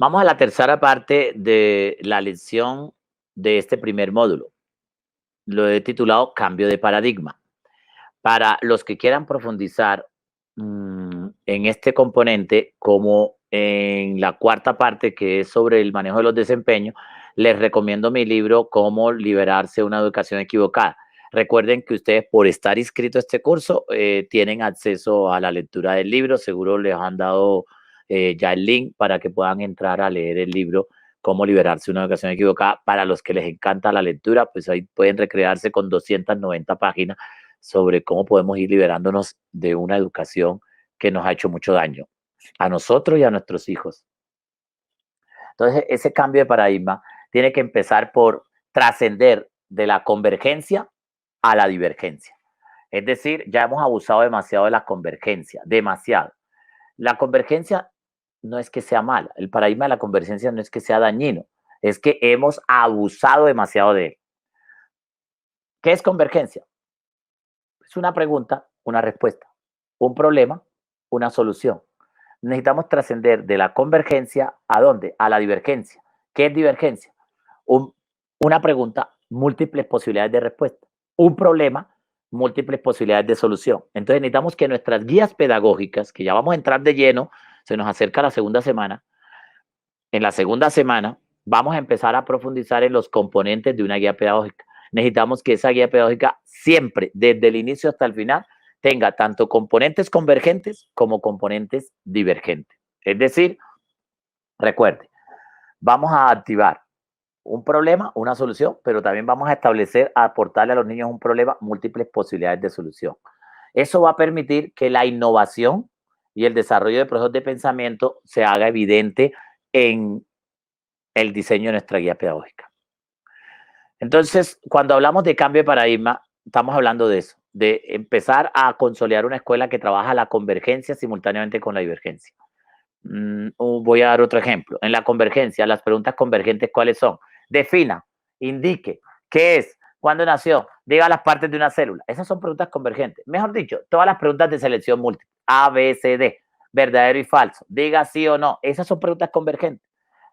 Vamos a la tercera parte de la lección de este primer módulo. Lo he titulado Cambio de paradigma. Para los que quieran profundizar en este componente, como en la cuarta parte, que es sobre el manejo de los desempeños, les recomiendo mi libro Cómo liberarse de una educación equivocada. Recuerden que ustedes, por estar inscritos a este curso, tienen acceso a la lectura del libro. Seguro les han dado ya el link para que puedan entrar a leer el libro Cómo liberarse de una educación equivocada. Para los que les encanta la lectura, pues ahí pueden recrearse con 290 páginas sobre cómo podemos ir liberándonos de una educación que nos ha hecho mucho daño a nosotros y a nuestros hijos. Entonces, ese cambio de paradigma tiene que empezar por trascender de la convergencia a la divergencia. Es decir, ya hemos abusado demasiado de la convergencia, demasiado. La convergencia no es que sea mala, el paradigma de la convergencia no es que sea dañino, es que hemos abusado demasiado de él. ¿Qué es convergencia? Es una pregunta, una respuesta, un problema, una solución. Necesitamos trascender de la convergencia ¿a dónde? A la divergencia. ¿Qué es divergencia? Una pregunta, múltiples posibilidades de respuesta. Un problema, múltiples posibilidades de solución. Entonces necesitamos que nuestras guías pedagógicas, que ya vamos a entrar de lleno, se nos acerca la segunda semana, en la segunda semana vamos a empezar a profundizar en los componentes de una guía pedagógica. Necesitamos que esa guía pedagógica siempre, desde el inicio hasta el final, tenga tanto componentes convergentes como componentes divergentes. Es decir, recuerde, vamos a activar un problema, una solución, pero también vamos a establecer, a aportarle a los niños un problema, múltiples posibilidades de solución. Eso va a permitir que la innovación y el desarrollo de procesos de pensamiento se haga evidente en el diseño de nuestra guía pedagógica. Entonces, cuando hablamos de cambio de paradigma, estamos hablando de eso, de empezar a consolidar una escuela que trabaja la convergencia simultáneamente con la divergencia. Voy a dar otro ejemplo. En la convergencia, las preguntas convergentes, ¿cuáles son? Defina, indique, ¿qué es? ¿Cuándo nació? Diga las partes de una célula. Esas son preguntas convergentes. Mejor dicho, todas las preguntas de selección múltiple. A, B, C, D. Verdadero y falso. Diga sí o no. Esas son preguntas convergentes.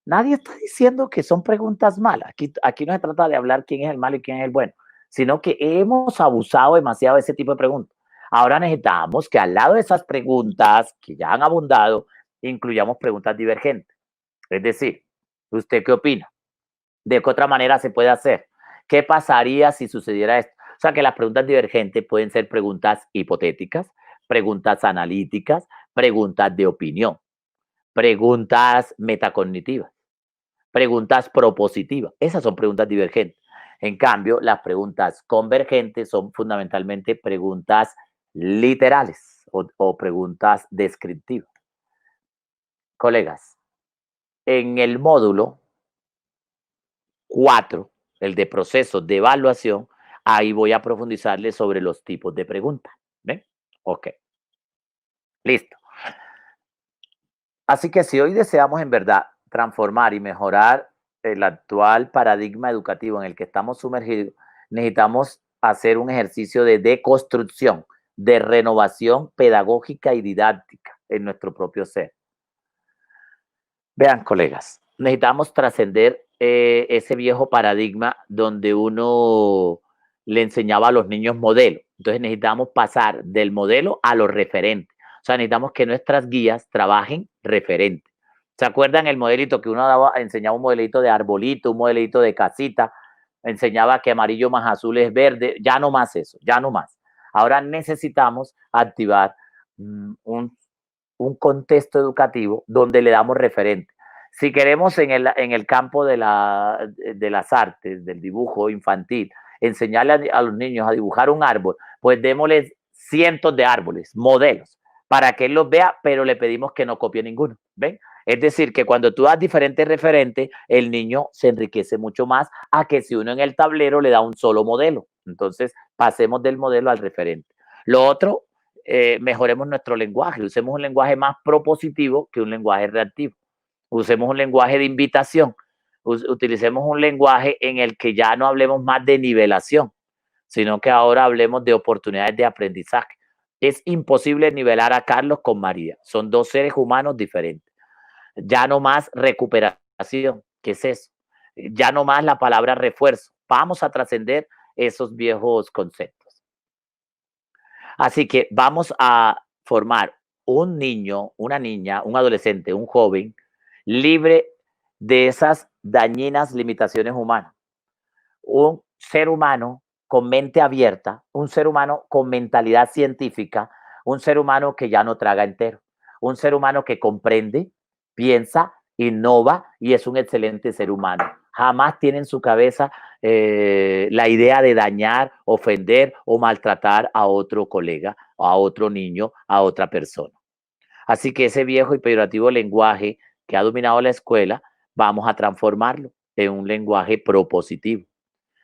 Nadie está diciendo que son preguntas malas. Aquí no se trata de hablar quién es el malo y quién es el bueno, sino que hemos abusado demasiado de ese tipo de preguntas. Ahora necesitamos que al lado de esas preguntas que ya han abundado, incluyamos preguntas divergentes. Es decir, ¿usted qué opina? ¿De qué otra manera se puede hacer? ¿Qué pasaría si sucediera esto? O sea que las preguntas divergentes pueden ser preguntas hipotéticas, preguntas analíticas, preguntas de opinión, preguntas metacognitivas, preguntas propositivas. Esas son preguntas divergentes. En cambio, las preguntas convergentes son fundamentalmente preguntas literales o preguntas descriptivas. Colegas, en el módulo 4, el de procesos de evaluación, ahí voy a profundizarles sobre los tipos de preguntas. ¿Ven? Ok. Listo. Así que si hoy deseamos en verdad transformar y mejorar el actual paradigma educativo en el que estamos sumergidos, necesitamos hacer un ejercicio de deconstrucción, de renovación pedagógica y didáctica en nuestro propio ser. Vean, colegas, necesitamos trascender ese viejo paradigma donde uno le enseñaba a los niños modelo. Entonces necesitamos pasar del modelo a los referentes. O sea, necesitamos que nuestras guías trabajen referente. ¿Se acuerdan el modelito que uno daba, enseñaba un modelito de arbolito, un modelito de casita, enseñaba que amarillo más azul es verde? Ya no más eso, ya no más. Ahora necesitamos activar un contexto educativo donde le damos referente. Si queremos en el campo de las artes, del dibujo infantil, enseñarle a los niños a dibujar un árbol, pues démosles cientos de árboles, modelos, para que él los vea, pero le pedimos que no copie ninguno. ¿Ven? Es decir, que cuando tú das diferentes referentes, el niño se enriquece mucho más a que si uno en el tablero le da un solo modelo. Entonces, pasemos del modelo al referente. Lo otro, mejoremos nuestro lenguaje, usemos un lenguaje más propositivo que un lenguaje reactivo. Usemos un lenguaje de invitación, utilicemos un lenguaje en el que ya no hablemos más de nivelación, sino que ahora hablemos de oportunidades de aprendizaje. Es imposible nivelar a Carlos con María, son dos seres humanos diferentes. Ya no más recuperación. ¿Qué es eso? Ya no más la palabra refuerzo. Vamos a trascender esos viejos conceptos. Así que vamos a formar un niño, una niña, un adolescente, un joven libre de esas dañinas limitaciones humanas. Un ser humano con mente abierta, un ser humano con mentalidad científica, un ser humano que ya no traga entero, un ser humano que comprende, piensa, innova y es un excelente ser humano. Jamás tiene en su cabeza la idea de dañar, ofender o maltratar a otro colega, a otro niño, a otra persona. Así que ese viejo y peyorativo lenguaje que ha dominado la escuela, vamos a transformarlo en un lenguaje propositivo.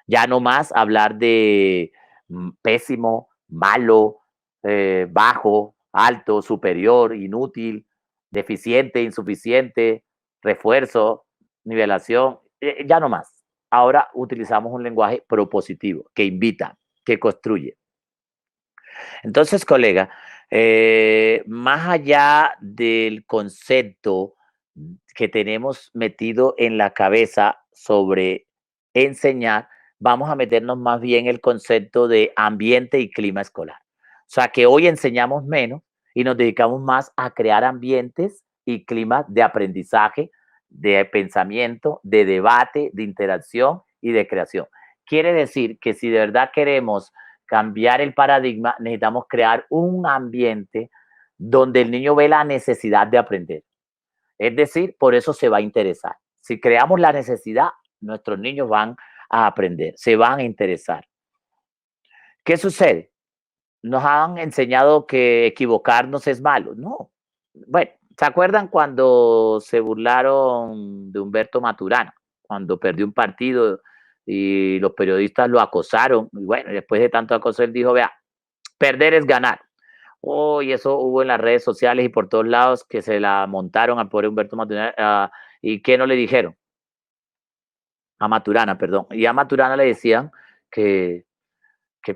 Ya no más hablar de pésimo, malo, bajo, alto, superior, inútil, deficiente, insuficiente, refuerzo, nivelación, ya no más. Ahora utilizamos un lenguaje propositivo que invita, que construye. Entonces, colega, más allá del concepto que tenemos metido en la cabeza sobre enseñar, vamos a meternos más bien el concepto de ambiente y clima escolar. O sea, que hoy enseñamos menos y nos dedicamos más a crear ambientes y climas de aprendizaje, de pensamiento, de debate, de interacción y de creación. Quiere decir que si de verdad queremos cambiar el paradigma, necesitamos crear un ambiente donde el niño ve la necesidad de aprender. Es decir, por eso se va a interesar. Si creamos la necesidad, nuestros niños van a aprender, se van a interesar. ¿Qué sucede? Nos han enseñado que equivocarnos es malo. No. Bueno, ¿se acuerdan cuando se burlaron de Humberto Maturana? Cuando perdió un partido y los periodistas lo acosaron. Y bueno, después de tanto acoso, él dijo, vea, perder es ganar. Oh, y eso hubo en las redes sociales y por todos lados que se la montaron al pobre Humberto Maturana. ¿Y qué no le dijeron? A Maturana, perdón. Y a Maturana le decían que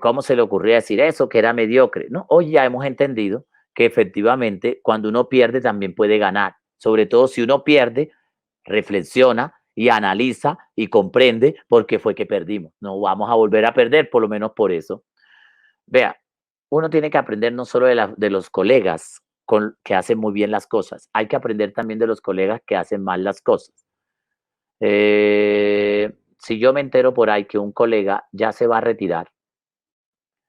cómo se le ocurría decir eso, que era mediocre. No, hoy ya hemos entendido que efectivamente cuando uno pierde también puede ganar. Sobre todo si uno pierde, reflexiona y analiza y comprende por qué fue que perdimos. No vamos a volver a perder, por lo menos por eso. Vea, uno tiene que aprender no solo de los colegas que hacen muy bien las cosas, hay que aprender también de los colegas que hacen mal las cosas. Si yo me entero por ahí que un colega ya se va a retirar,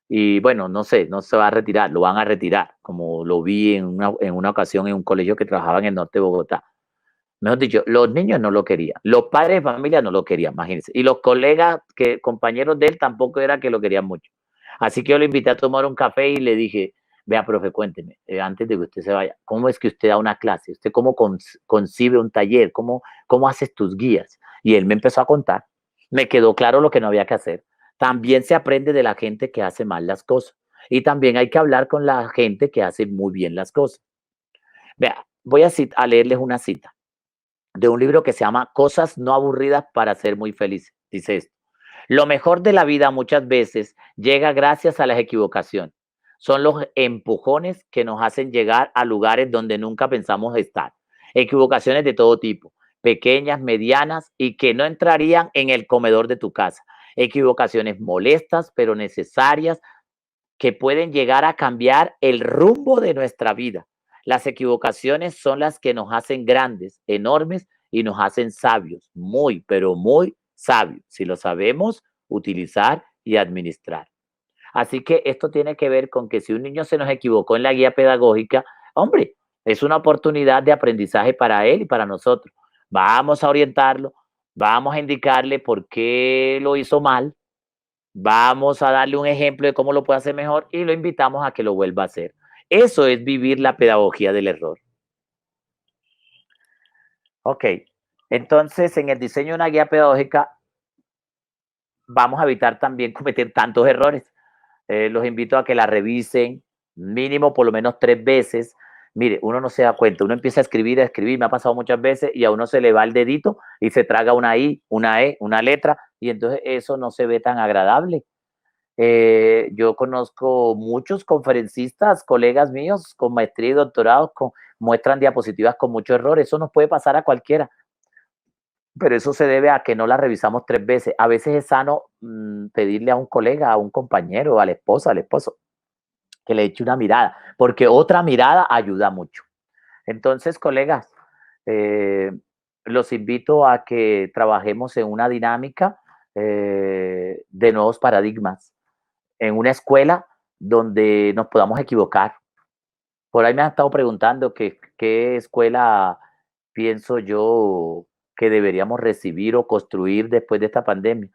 y bueno, no sé, no se va a retirar, lo van a retirar, como lo vi en una ocasión en un colegio que trabajaba en el norte de Bogotá. Mejor dicho, los niños no lo querían, los padres de familia no lo querían, imagínense. Y los colegas, compañeros de él, tampoco era que lo querían mucho. Así que yo le invité a tomar un café y le dije, vea, profe, cuénteme, antes de que usted se vaya, ¿cómo es que usted da una clase? ¿Usted cómo concibe un taller? ¿Cómo haces tus guías? Y él me empezó a contar. Me quedó claro lo que no había que hacer. También se aprende de la gente que hace mal las cosas. Y también hay que hablar con la gente que hace muy bien las cosas. Vea, voy a leerles una cita de un libro que se llama Cosas no aburridas para ser muy feliz. Dice esto. Lo mejor de la vida muchas veces llega gracias a las equivocaciones. Son los empujones que nos hacen llegar a lugares donde nunca pensamos estar. Equivocaciones de todo tipo, pequeñas, medianas y que no entrarían en el comedor de tu casa. Equivocaciones molestas pero necesarias que pueden llegar a cambiar el rumbo de nuestra vida. Las equivocaciones son las que nos hacen grandes, enormes y nos hacen sabios, muy, pero muy sabios, si lo sabemos utilizar y administrar. Así que esto tiene que ver con que si un niño se nos equivocó en la guía pedagógica, hombre, es una oportunidad de aprendizaje para él y para nosotros. Vamos a orientarlo, vamos a indicarle por qué lo hizo mal, vamos a darle un ejemplo de cómo lo puede hacer mejor y lo invitamos a que lo vuelva a hacer. Eso es vivir la pedagogía del error. Ok, entonces en el diseño de una guía pedagógica vamos a evitar también cometer tantos errores. Los invito a que la revisen mínimo por lo menos 3 veces. Mire, uno no se da cuenta, uno empieza a escribir, me ha pasado muchas veces y a uno se le va el dedito y se traga una I, una E, una letra y entonces eso no se ve tan agradable. Yo conozco muchos conferencistas, colegas míos con maestría y doctorado, muestran diapositivas con mucho error. Eso nos puede pasar a cualquiera, pero eso se debe a que no la revisamos 3 veces. A veces es sano pedirle a un colega, a un compañero, a la esposa, al esposo, que le eche una mirada, porque otra mirada ayuda mucho. Entonces, colegas, eh, los invito a que trabajemos en una dinámica de nuevos paradigmas, en una escuela donde nos podamos equivocar. Por ahí me han estado preguntando que qué escuela pienso yo que deberíamos recibir o construir después de esta pandemia.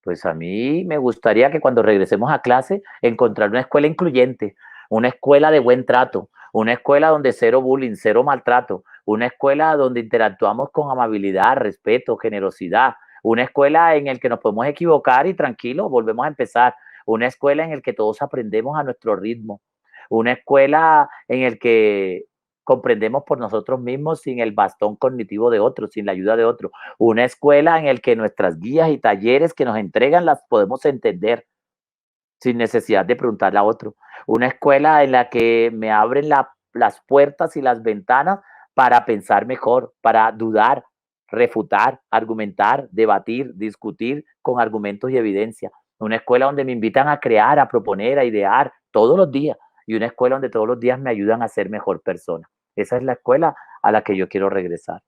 Pues a mí me gustaría que cuando regresemos a clase encontrar una escuela incluyente, una escuela de buen trato, una escuela donde cero bullying, cero maltrato, una escuela donde interactuamos con amabilidad, respeto, generosidad, una escuela en la que nos podemos equivocar y tranquilo, volvemos a empezar, una escuela en la que todos aprendemos a nuestro ritmo, una escuela en la que comprendemos por nosotros mismos sin el bastón cognitivo de otros, sin la ayuda de otros, una escuela en la que nuestras guías y talleres que nos entregan las podemos entender sin necesidad de preguntarle a otro. Una escuela en la que me abren las puertas y las ventanas para pensar mejor, para dudar, refutar, argumentar, debatir, discutir con argumentos y evidencia. Una escuela donde me invitan a crear, a proponer, a idear todos los días. Y una escuela donde todos los días me ayudan a ser mejor persona. Esa es la escuela a la que yo quiero regresar.